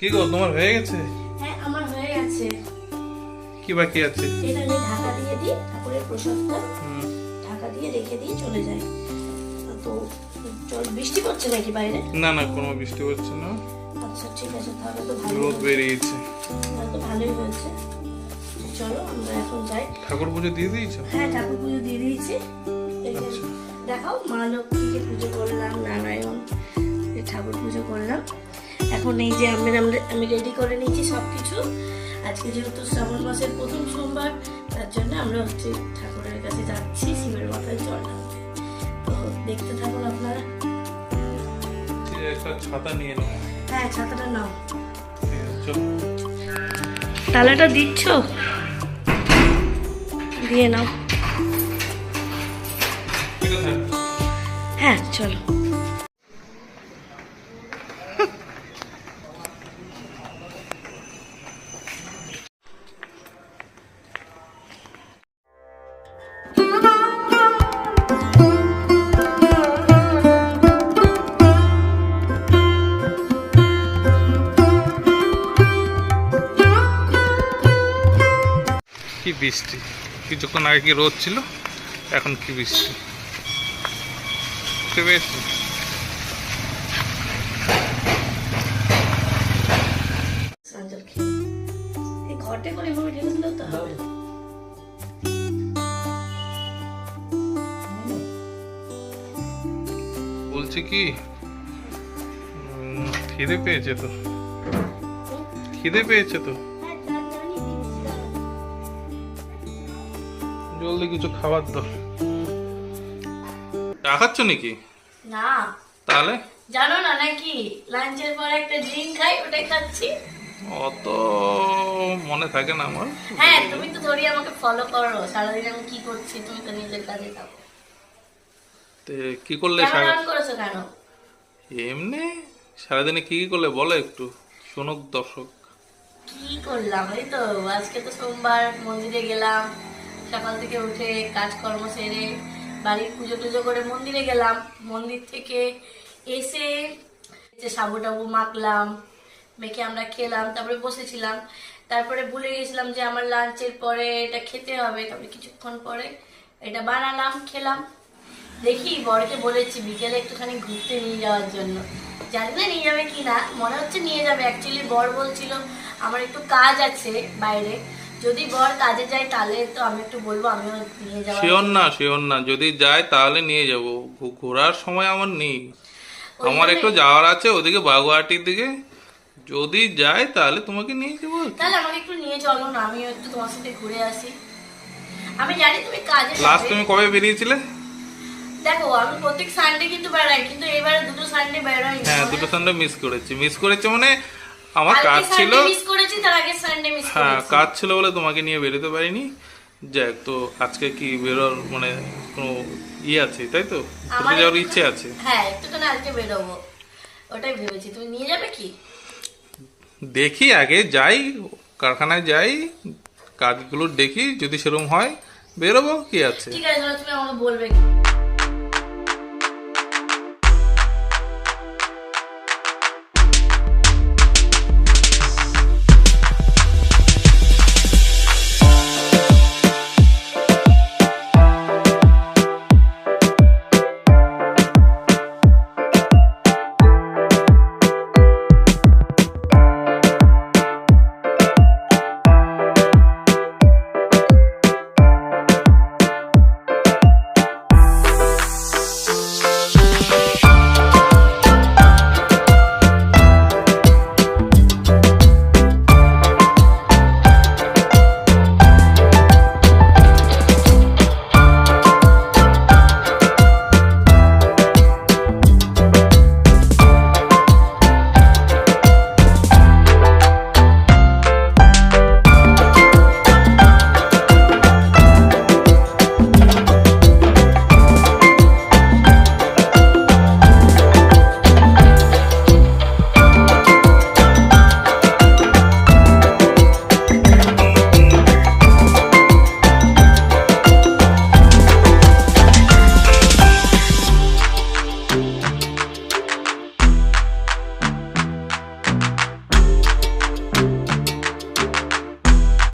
কি গো তোমার হয়ে গেছে? হ্যাঁ আমার হয়ে গেছে। কি বাকি আছে? এটা আমি ঢাকা দিয়ে দিই, ঠাকুরের প্রসাদটা ঢাকা দিয়ে রেখে দিয়ে চলে যাই। তো চল, বৃষ্টি পড়ছে নাকি বাইরে? না না, কোনো বৃষ্টি হচ্ছে না। আচ্ছা ঠিক আছে, তাহলে তো ভালো, রোদ বেরিয়েছে। তাহলে তো ভালোই হয়েছে। চলো আমরা এখন যাই। ঠাকুর পুজো দিয়ে দিয়েছো? হ্যাঁ ঠাকুর পুজো দিয়ে দিয়েছি। এই যে দেখাও, মা লক্ষ্মীকে পুজো করলাম, নারায়ণ ঠাকুর পুজো করলাম। এখন এই যে আমি রেডি করে নিয়েছি সব কিছু। আজকে যেহেতু শ্রাবণ মাসের প্রথম সোমবার, তার জন্য আমরা হচ্ছে ঠাকুরের কাছে যাচ্ছি শিবের মাথায় জল ঢালতে। তো দেখতে থাকুন আপনারা। একটা ছাতা নিয়ে নাও। হ্যাঁ ছাতাটা নাও। চলো। তালাটা দিচ্ছ? দিয়ে নাও। হ্যাঁ চলো। কি বৃষ্টি! কিছুক্ষণ আগে কি রোদ ছিল, এখন কি বৃষ্টি! বুঝতে পেরেছি। সঞ্জল খেয়ে এই ঘটে করে এভাবে ঢেলে দিলেও তো হবে। বলছি কি, খিদে পেয়েছে তো, খিদে পেয়েছে তো, জলদি কিছু খাবার দাও। চা খাচ্ছ নাকি? না তাহলে জানো না নাকি, লাঞ্চের পর একটা ড্রিঙ্ক খাই, ওটাই খাচ্ছি। অত মনে থাকে না আমার। হ্যাঁ তুমি তো ধরি আমাকে ফলো করো, সারাদিন আমি কি করছি তুমি তো নিজের কাজে থাকো। তে কি করলে কেন রান করেছো কেন? এমনি সারাদিনে কি কি করলে বলো একটু, শুনুক দর্শক। কি করলাম, এই তো আজকে তো সোমবার, মন্দিরে গেলাম। সকাল থেকে উঠে কাজকর্ম সেরে বাড়ির পুজো টুজো করে মন্দিরে গেলাম। মন্দির থেকে এসে সাবু টাবু মাখলাম, মেখে আমরা খেলাম, তারপরে বসেছিলাম। তারপরে ভুলে গেছিলাম যে আমার লাঞ্চের পরে এটা খেতে হবে, তারপরে কিছুক্ষণ পরে এটা বানালাম, খেলাম। দেখি বরকে বলেছি বিকেলে একটুখানি ঘুরতে নিয়ে যাওয়ার জন্য, জানি না নিয়ে যাবে কি না, মনে হচ্ছে নিয়ে যাবে। অ্যাকচুয়ালি বর বলছিল আমার একটু কাজ আছে বাইরে, যদি বর কাজে যায় তাহলে তো আমি একটু বলবো আমিও নিয়ে যাবো। শিওর না, যদি যায় তাহলে নিয়ে যাব। ঘোরার সময় আমার নেই, আমার একটু যাওয়ার আছে ওদিকে বাগুয়াটির দিকে। যদি যায় তাহলে তোমাকে নিয়ে যাবো। তাহলে আমাকে একটু নিয়ে চলো না, আমিও একটু তোমার সাথে ঘুরে আসি। আমি জানি তুমি কাজে লাস্ট তুমি কবে বেরিয়েছিলে? দেখো আমি প্রত্যেক সানডে কিন্তু বেড়াই, কিন্তু এবারে দুটো সানডে বেড়াই। হ্যাঁ, দুটো সানডে মিস করেছি মানে আমার কাজ ছিল। মিস করেছি, তার আগের সানডে মিস করেছি। হ্যাঁ, কাজ ছিল বলে তোমাকে নিয়ে বেরোতে পারিনি। যাক, তো আজকে কি বেরোর মানে কোনো আছে তাই তো, ঘুরতে যাওয়ার ইচ্ছে আছে? হ্যাঁ একটুখানি আজকে বেরোবো, ওটাই ভেবেছি। তুমি নিয়ে যাবে কি? দেখি আগে যাই, কারখানায় যাই, কাজগুলো দেখি, যদি সেরকম হয় বেরোবো, কি আছে। ঠিক আছে তুমি আমাকে বলবে।